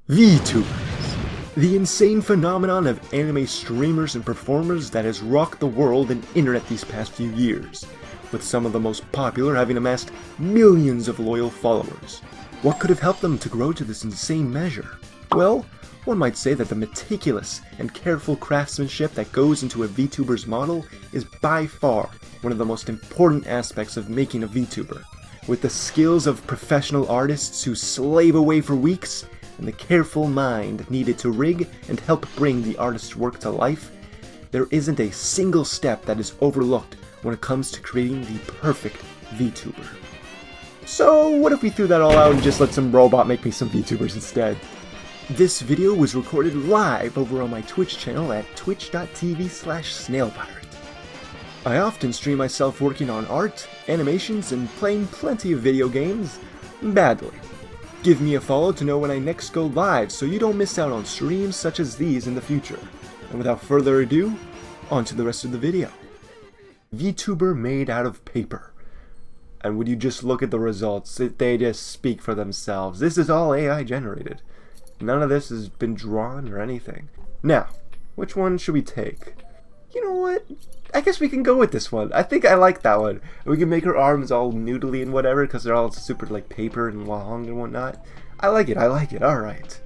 Vtubers, the insane phenomenon of anime streamers and performers that has rocked the world and internet these past few years, with some of the most popular having amassed millions of loyal followers. What could have helped them to grow to this insane measure? Well, one might say that the meticulous and careful craftsmanship that goes into a Vtuber's model is by far one of the most important aspects of making a Vtuber. With the skills of professional artists who slave away for weeks, and the careful mind needed to rig and help bring the artist's work to life, there isn't a single step that is overlooked when it comes to creating the perfect Vtuber. So what if we threw that all out and just let some robot make me some Vtubers instead? This video was recorded live over on my Twitch channel at twitch.tv/snailpirate. I often stream myself working on art, animations, and playing plenty of video games, badly. Give me a follow to know when I next go live so you don't miss out on streams such as these in the future. And without further ado, on to the rest of the video. Vtuber made out of paper. And would you just look at the results, they just speak for themselves. This is all AI generated. None of this has been drawn or anything. Now, which one should we take? You know what? I guess we can go with this one. I think I like that one. We can make her arms all noodly and whatever because they're all super like paper and long and whatnot. I like it. Alright.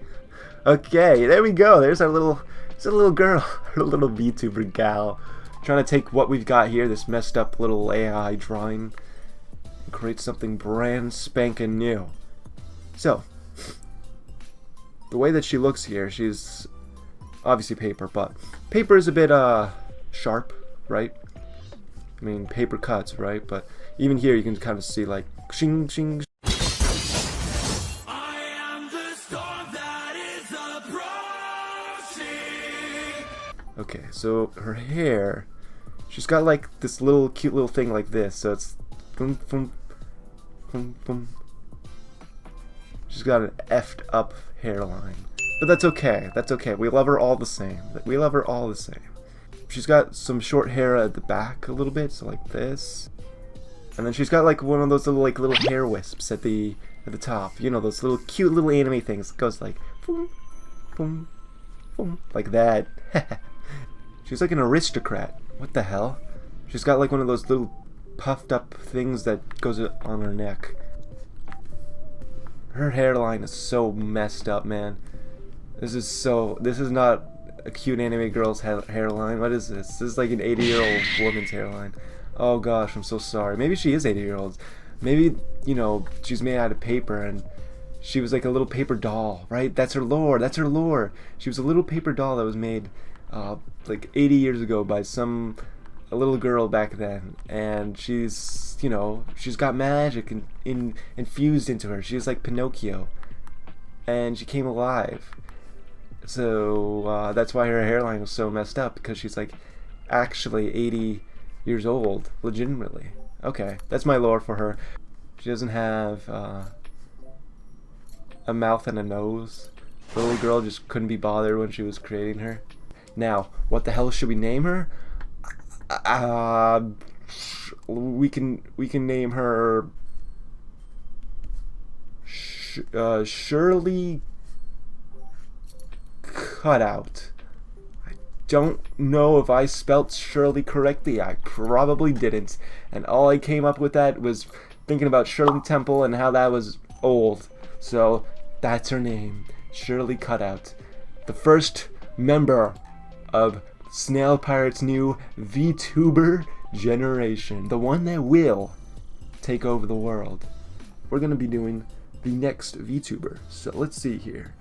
Okay, there we go. There's our little girl. Our little VTuber gal. Trying to take what we've got here, this messed up little AI drawing, and create something brand spanking new. So, the way that she looks here, she's obviously paper, but paper is a bit sharp, right? I mean, paper cuts, right? But even here you can kind of see like shing shing. I am the storm that is approaching. Okay, so her hair, she's got like this little cute little thing like this, so it's boom boom boom boom. She's got an effed up hairline. But that's okay. That's okay. We love her all the same. She's got some short hair at the back a little bit, so like this. And then she's got like one of those little hair wisps at the top. You know, those little cute little anime things. It goes like boom, boom, boom, like that. She's like an aristocrat. What the hell? She's got like one of those little puffed up things that goes on her neck. Her hairline is so messed up, man. This is not a cute anime girl's hairline. What is this? This is like an 80-year-old woman's hairline. Oh gosh, I'm so sorry. Maybe she is 80-year-old. Maybe, you know, she's made out of paper and she was like a little paper doll, right? That's her lore. She was a little paper doll that was made like 80 years ago by a little girl back then, and she's, you know, she's got magic infused into her. She's like Pinocchio, and she came alive. So that's why her hairline was so messed up, because she's like actually 80 years old, legitimately. Okay, that's my lore for her. She doesn't have a mouth and a nose. The little girl just couldn't be bothered when she was creating her. Now, what the hell should we name her? We can name her Shirley Cutout. I don't know if I spelt Shirley correctly. I probably didn't. And all I came up with that was thinking about Shirley Temple and how that was old. So that's her name, Shirley Cutout. The first member of Snail Pirate's new Vtuber generation. The one that will take over the world. We're gonna be doing the next Vtuber. So let's see here.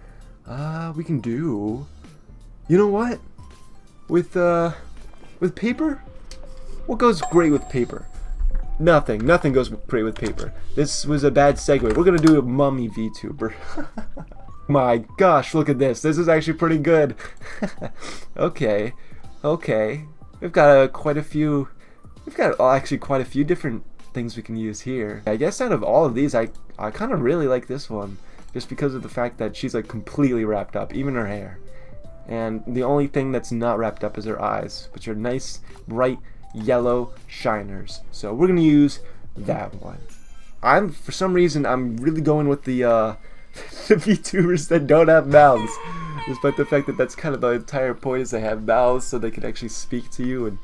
We can do, you know what? With paper? What goes great with paper? Nothing goes great with paper. This was a bad segue. We're gonna do a mummy Vtuber. My gosh, look at this. This is actually pretty good. Okay. We've got actually quite a few different things we can use here. I guess out of all of these, I kind of really like this one, just because of the fact that she's like completely wrapped up, even her hair. And the only thing that's not wrapped up is her eyes, which are nice, bright, yellow shiners. So we're gonna use that one. For some reason, I'm really going with the The VTubers that don't have mouths. Despite the fact that that's kind of the entire point, is they have mouths so they can actually speak to you and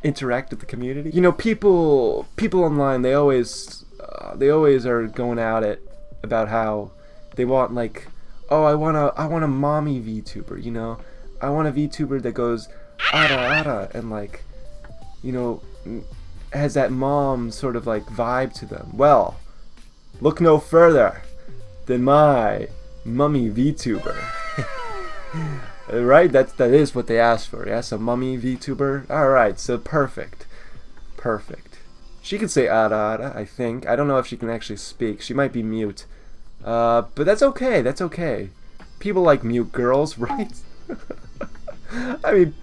interact with the community. You know, people online, they always are going at it about how they want, like, oh, I want a mommy VTuber, you know? I want a VTuber that goes ara and, like, you know, has that mom sort of like vibe to them. Well, look no further than my mummy VTuber. Right? That is what they asked for. Yes, a mummy VTuber. Alright, so perfect. She can say ara, I think. I don't know if she can actually speak. She might be mute. But that's okay. People like mute girls, right? I mean,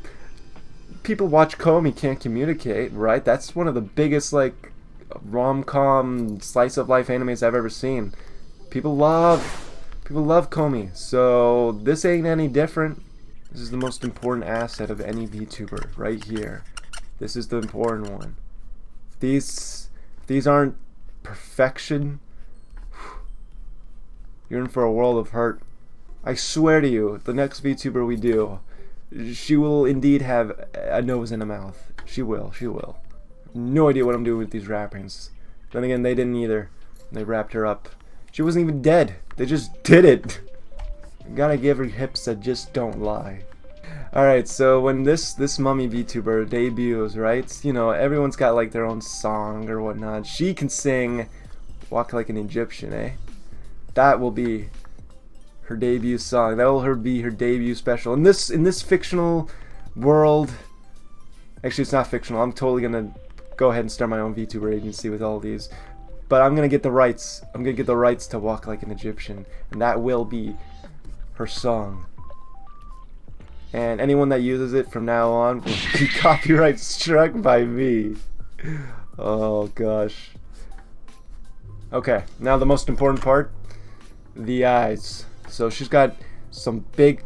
people watch Comey Can't Communicate, right? That's one of the biggest, like, rom-com slice of life animes I've ever seen. People love Comey, so this ain't any different. This is the most important asset of any VTuber right here. This is the important one. These aren't perfection. You're in for a world of hurt. I swear to you, the next VTuber we do, she will indeed have a nose and a mouth. She will. No idea what I'm doing with these wrappings. Then again, they didn't either. They wrapped her up. She wasn't even dead. They just did it. You gotta give her hips that just don't lie. Alright, so when this mummy VTuber debuts, right? You know, everyone's got like their own song or whatnot. She can sing Walk Like an Egyptian, eh? That will be her debut song. That will be her debut special. In this fictional world, actually it's not fictional. I'm totally gonna go ahead and start my own VTuber agency with all these. But I'm gonna get the rights. I'm gonna get the rights to Walk Like an Egyptian, and that will be her song. And anyone that uses it from now on will be copyright struck by me. Oh gosh. Okay, now the most important part, the eyes. So she's got some big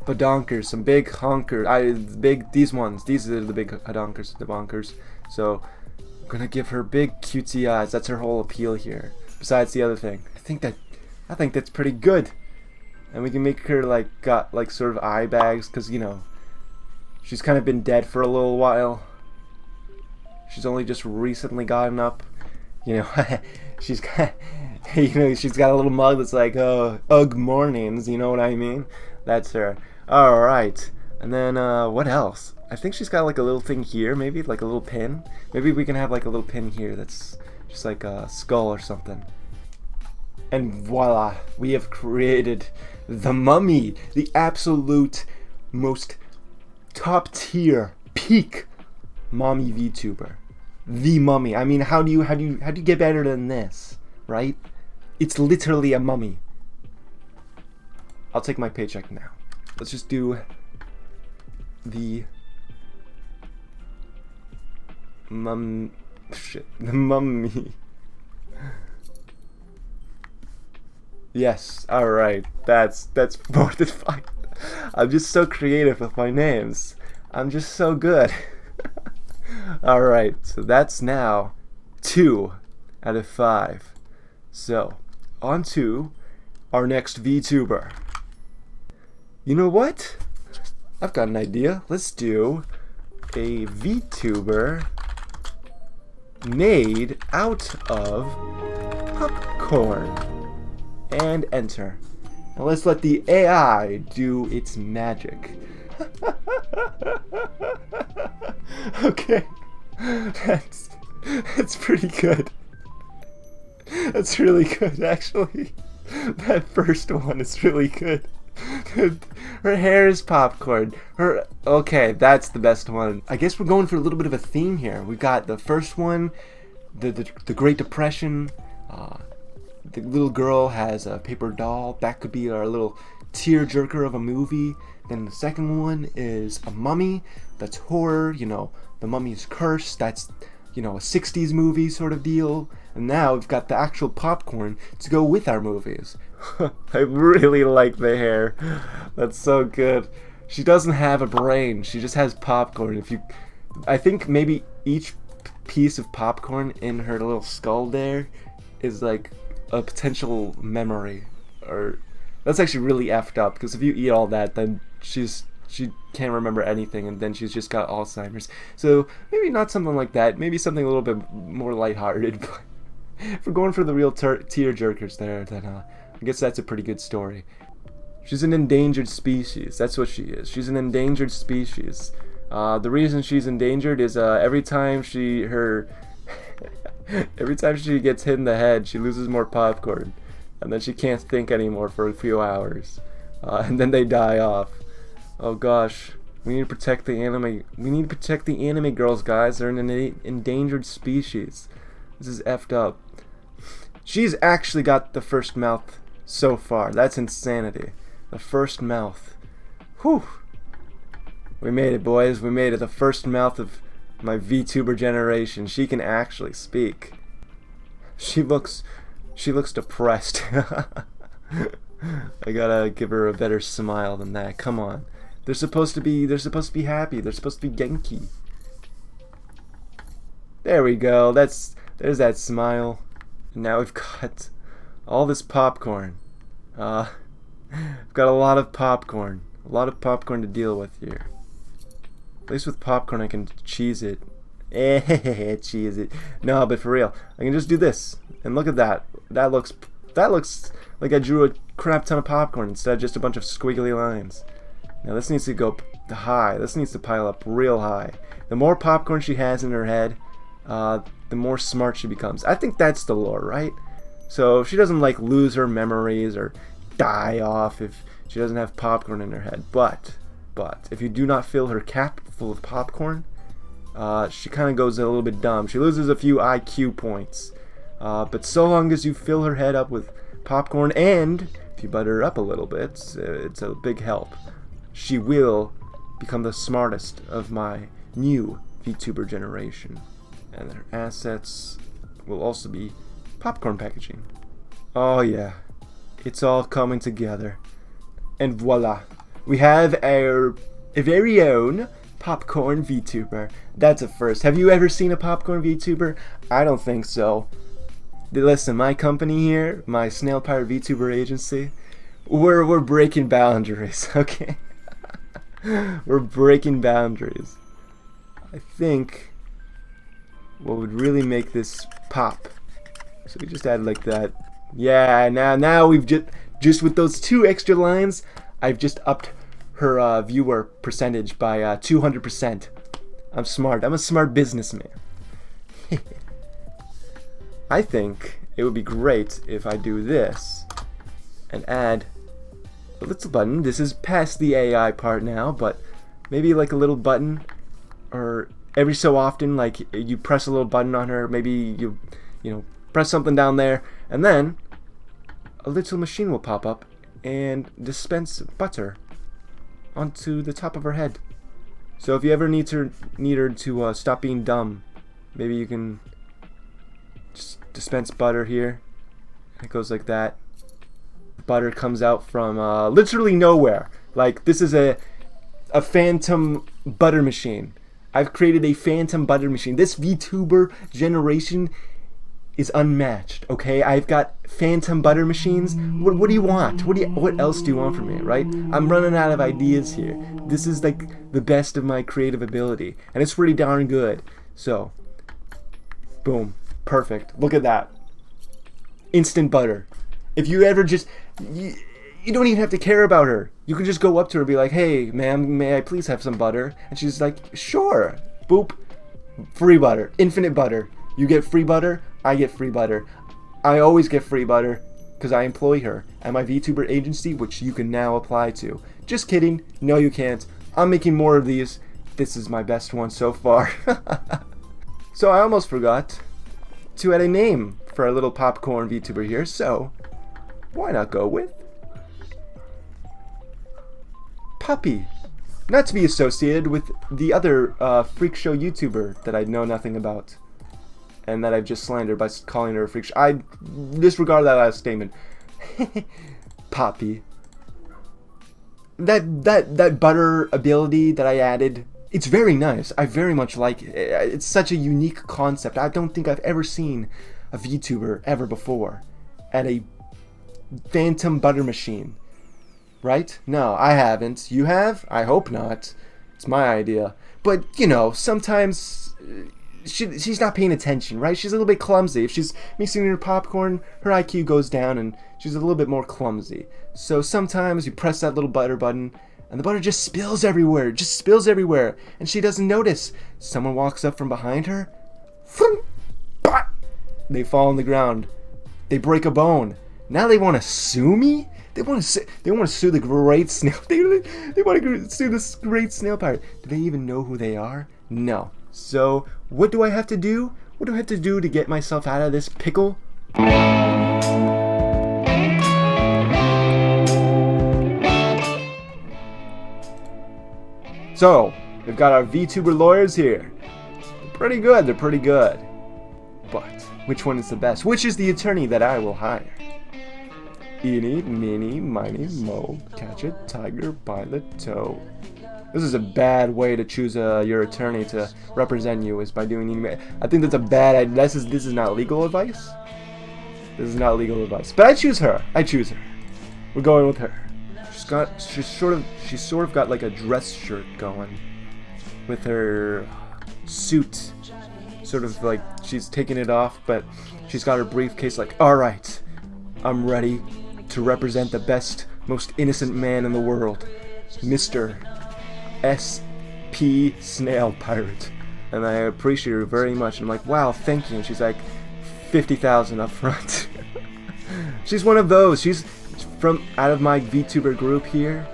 badonkers, some big honkers. These ones. These are the big hadonkers, the bonkers. So I'm gonna give her big cutesy eyes. That's her whole appeal here. Besides the other thing, I think that's pretty good. And we can make her got sort of eye bags, because you know she's kind of been dead for a little while. She's only just recently gotten up. You know, she's got she's got a little mug that's like, oh, ugh mornings. You know what I mean? That's her. All right. And then what else? I think she's got like a little thing here, maybe like a little pin. Maybe we can have like a little pin here that's just like a skull or something. And voila, we have created the mummy, the absolute most top tier peak mommy VTuber. The mummy. I mean, how do you get better than this, right? It's literally a mummy. I'll take my paycheck now. Let's just do the the mummy. Yes, alright. That's more than fine. I'm just so creative with my names. I'm just so good. Alright, so that's now 2 out of 5. So, on to our next VTuber. You know what? I've got an idea. Let's do a VTuber made out of popcorn. And enter. Now let's let the AI do its magic. Okay. That's pretty good. That's really good, actually. That first one is really good. Her hair is popcorn. Okay, that's the best one. I guess we're going for a little bit of a theme here. We've got the first one, the Great Depression. The little girl has a paper doll. That could be our little tearjerker of a movie. Then the second one is a mummy. That's horror. You know, the mummy's curse. That's, you know, a 60s movie sort of deal. And now we've got the actual popcorn to go with our movies. I really like the hair. That's so good. She doesn't have a brain. She just has popcorn. I think maybe each piece of popcorn in her little skull there is like a potential memory or that's actually really effed up, because if you eat all that, then she can't remember anything, and then she's just got Alzheimer's. So maybe not something like that. Maybe something a little bit more lighthearted. But if we're going for the real tear jerkers there, then I guess that's a pretty good story. She's an endangered species. That's what she is. She's an endangered species. The reason she's endangered is every time she gets hit in the head, she loses more popcorn, and then she can't think anymore for a few hours, and then they die off. Oh gosh, we need to protect the anime. We need to protect the anime girls, guys. They're an endangered species. This is effed up. She's actually got the first mouth so far. That's insanity. The first mouth. Whew. We made it, boys. We made it. The first mouth of my VTuber generation. She can actually speak. She looks depressed. I gotta give her a better smile than that. Come on. They're supposed to be happy. They're supposed to be Genki. There we go. There's that smile. And now we've got all this popcorn. I've got a lot of popcorn. A lot of popcorn to deal with here. At least with popcorn I can cheese it. Cheese it. No, but for real, I can just do this. And look at that. That looks like I drew a crap ton of popcorn instead of just a bunch of squiggly lines. Now this needs to go high. This needs to pile up real high. The more popcorn she has in her head, the more smart she becomes. I think that's the lore, right? So she doesn't like lose her memories or die off if she doesn't have popcorn in her head. But if you do not fill her cap full of popcorn, she kind of goes a little bit dumb. She loses a few IQ points. But so long as you fill her head up with popcorn, and if you butter her up a little bit, it's a big help. She will become the smartest of my new VTuber generation. And her assets will also be popcorn packaging. Oh yeah, it's all coming together. And voila, we have our very own popcorn VTuber. That's a first. Have you ever seen a popcorn VTuber? I don't think so. Listen, my company here, my Snail Pirate VTuber agency, we're breaking boundaries, okay? We're breaking boundaries. I think what would really make this pop. So we just add like that. Yeah, now we've just with those 2 extra lines, I've just upped her viewer percentage by 200%. I'm smart. I'm a smart businessman. I think it would be great if I do this and add a little button. This is past the AI part now, but maybe like a little button, or every so often, like you press a little button on her. Maybe you know, press something down there, and then a little machine will pop up and dispense butter onto the top of her head. So if you ever need her to stop being dumb, maybe you can just dispense butter here. It goes like that. Butter comes out from literally nowhere. Like, this is a phantom butter machine. I've created a phantom butter machine. This VTuber generation is unmatched, okay? I've got phantom butter machines. What do you want? What else do you want from me, right? I'm running out of ideas here. This is like the best of my creative ability, and it's pretty darn good. So, boom, perfect. Look at that. Instant butter. If you ever just, you don't even have to care about her. You can just go up to her and be like, hey, ma'am, may I please have some butter? And she's like, sure. Boop. Free butter. Infinite butter. You get free butter, I get free butter. I always get free butter because I employ her at my VTuber agency, which you can now apply to. Just kidding. No, you can't. I'm making more of these. This is my best one so far. So I almost forgot to add a name for our little popcorn VTuber here, so why not go with Puppy? Not to be associated with the other freak show YouTuber that I know nothing about, and that I've just slandered by calling her a freak show. I disregard that last statement. Puppy. That butter ability that I added, it's very nice. I very much like it. It's such a unique concept. I don't think I've ever seen a VTuber ever before add a phantom butter machine. Right? No, I haven't. You have? I hope not. It's my idea. But, you know, sometimes she's not paying attention, right? She's a little bit clumsy. If she's mixing her popcorn, her IQ goes down and she's a little bit more clumsy. So sometimes you press that little butter button and the butter just spills everywhere. Just spills everywhere. And she doesn't notice. Someone walks up from behind her. They fall on the ground. They break a bone. Now they want to sue me? They want to sue the great snail. They want to sue this great snail pirate. Do they even know who they are? No. So what do I have to do? What do I have to do to get myself out of this pickle? So we've got our VTuber lawyers here. They're pretty good. They're pretty good. But which one is the best? Which is the attorney that I will hire? Eeny, meeny, miny, mo, catch a tiger by the toe. This is a bad way to choose your attorney to represent you, is by doing eeny. I think that's a bad idea. This is not legal advice. This is not legal advice. But I choose her. I choose her. We're going with her. She's sort of got like a dress shirt going, with her suit. Sort of like she's taking it off, but she's got her briefcase. Like, all right, I'm ready to represent the best, most innocent man in the world, Mr. S.P. Snail Pirate. And I appreciate her very much. And I'm like, wow, thank you. And she's like, 50,000 up front. She's one of those. She's from out of my VTuber group here.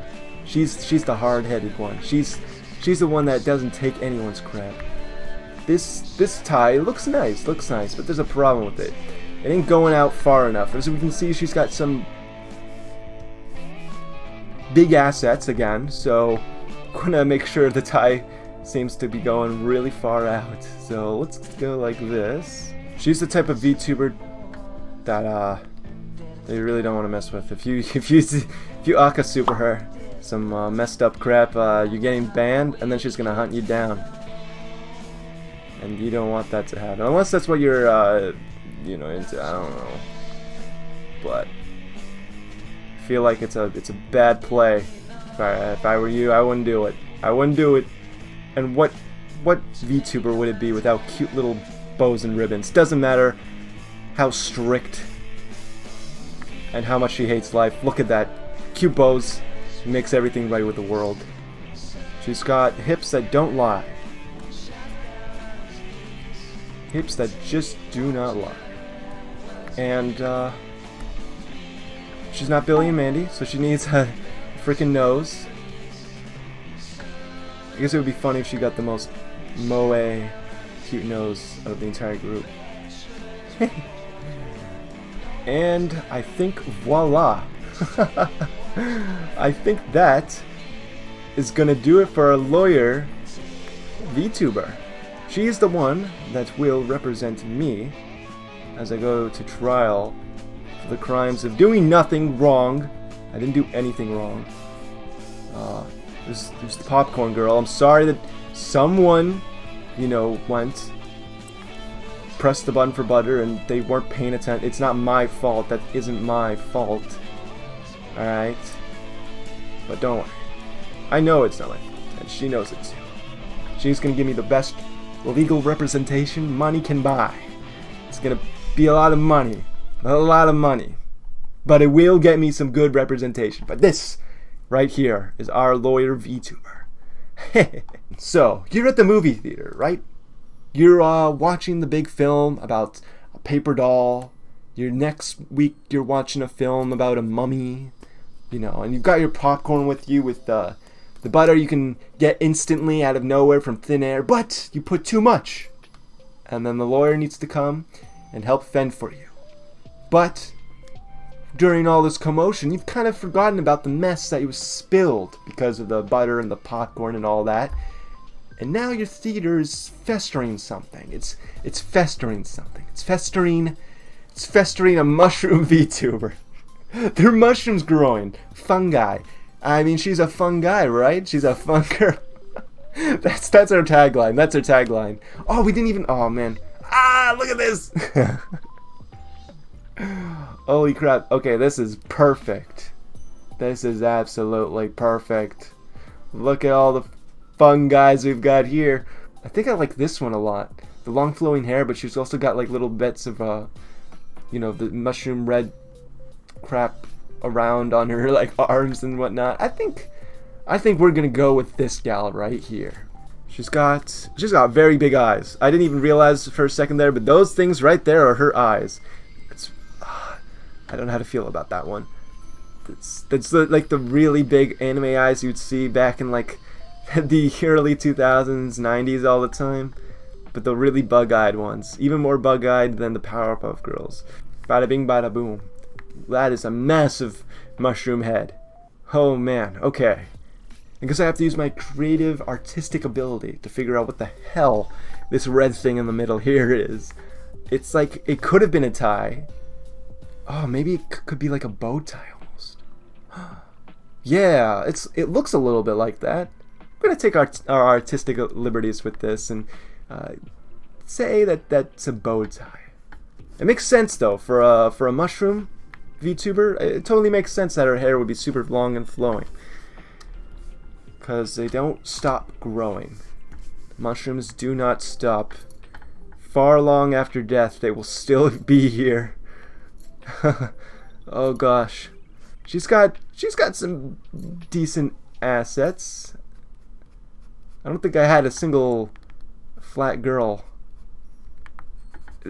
She's the hard-headed one. She's the one that doesn't take anyone's crap. This tie looks nice, but there's a problem with it. It ain't going out far enough. As we can see, she's got some big assets again, so I'm gonna make sure the tie seems to be going really far out. So let's go like this. She's the type of VTuber that they really don't want to mess with. If you Aka super her some messed up crap, you're getting banned, and then she's gonna hunt you down. And you don't want that to happen, unless that's what you're you know, into. I don't know, but I feel like it's a bad play. If I were you, I wouldn't do it. I wouldn't do it. And what VTuber would it be without cute little bows and ribbons? Doesn't matter how strict and how much she hates life. Look at that, cute bows. Makes everything right with the world. She's got hips that don't lie. Hips that just do not lie. And she's not Billy and Mandy, so she needs a freaking nose. I guess it would be funny if she got the most moe cute nose of the entire group. And I think voila. I think that is gonna do it for our lawyer VTuber. She is the one that will represent me as I go to trial for the crimes of doing nothing wrong. I didn't do anything wrong. There's the popcorn girl. I'm sorry that someone, you know, pressed the button for butter and they weren't paying attention. It's not my fault. That isn't my fault. Alright? But don't worry. I know it's not my fault, and she knows it too. She's gonna give me the best legal representation money can buy. It's gonna be a lot of money. But it will get me some good representation. But this right here is our lawyer VTuber. So, you're at the movie theater, right? You're watching the big film about a paper doll. Next week you're watching a film about a mummy. You know, and you've got your popcorn with you with the butter you can get instantly out of nowhere from thin air, but you put too much. And then the lawyer needs to come and help fend for you. But during all this commotion, you've kind of forgotten about the mess that was spilled because of the butter and the popcorn and all that. And now your theater is festering something. It's festering something. It's festering a mushroom VTuber. There are mushrooms growing. Fungi. I mean, she's a fun guy, right? She's a fun girl. That's our tagline. That's our tagline. Oh, we didn't even... Oh, man. Ah, look at this. Holy crap. Okay, this is perfect. This is absolutely perfect. Look at all the fun guys we've got here. I think I like this one a lot. The long flowing hair, but she's also got like little bits of, you know, the mushroom red crap around on her like arms and whatnot. I think we're gonna go with this gal right here. She's got very big eyes. I didn't even realize for a second there, but those things right there are her eyes. It's I don't know how to feel about that one. That's like the really big anime eyes you'd see back in like the early 2000s, 90s all the time. But the really bug-eyed ones, even more bug-eyed than the Powerpuff Girls. Bada bing, bada boom. That is a massive mushroom head. Oh man, okay. I guess I have to use my creative artistic ability to figure out what the hell this red thing in the middle here is. It's like, it could have been a tie. Oh, maybe it could be like a bow tie almost. Yeah, it looks a little bit like that. We're gonna take our artistic liberties with this and say that that's a bow tie. It makes sense though for a mushroom VTuber. It totally makes sense that her hair would be super long and flowing, because they don't stop growing. Mushrooms do not stop. Far long after death, they will still be here. Oh gosh, she's got some decent assets. I don't think I had a single flat girl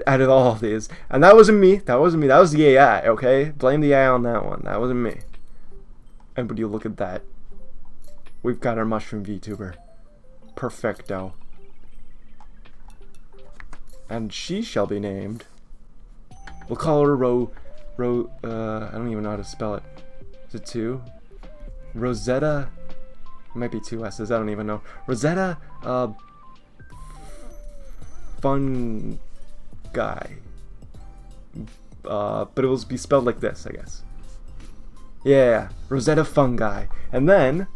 out of all of these. And that wasn't me. That wasn't me. That was the AI, okay? Blame the AI on that one. That wasn't me. And would you look at that? We've got our mushroom VTuber. Perfecto. And she shall be named. We'll call her I don't even know how to spell it. Is it two? Rosetta? It might be two S's, I don't even know. Rosetta, fun guy. But it will be spelled like this, I guess. Yeah, Rosetta Fungi. And then,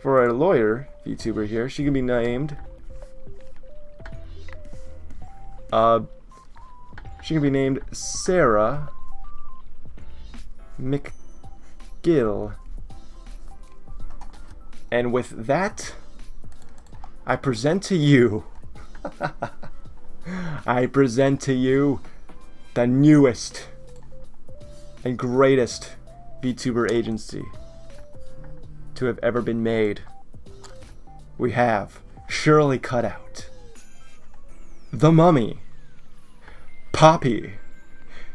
for our lawyer VTuber here, she can be named, Sarah McGill. And with that, I present to you the newest and greatest VTuber agency to have ever been made. We have Shirley Cutout, The Mummy, Poppy,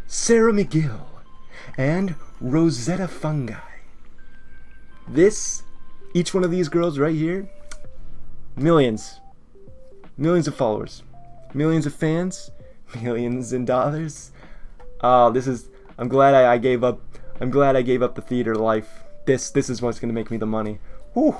Sarah McGill, and Rosetta Fungi. Each one of these girls right here, millions of followers, millions of fans, millions in dollars. I'm glad I gave up the theater life. This is what's gonna make me the money. Whew.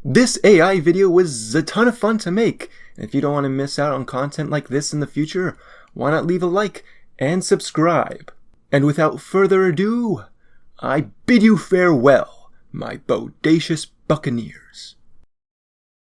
This AI video was a ton of fun to make. And if you don't want to miss out on content like this in the future, why not leave a like and subscribe? And without further ado, I bid you farewell, my bodacious buccaneers.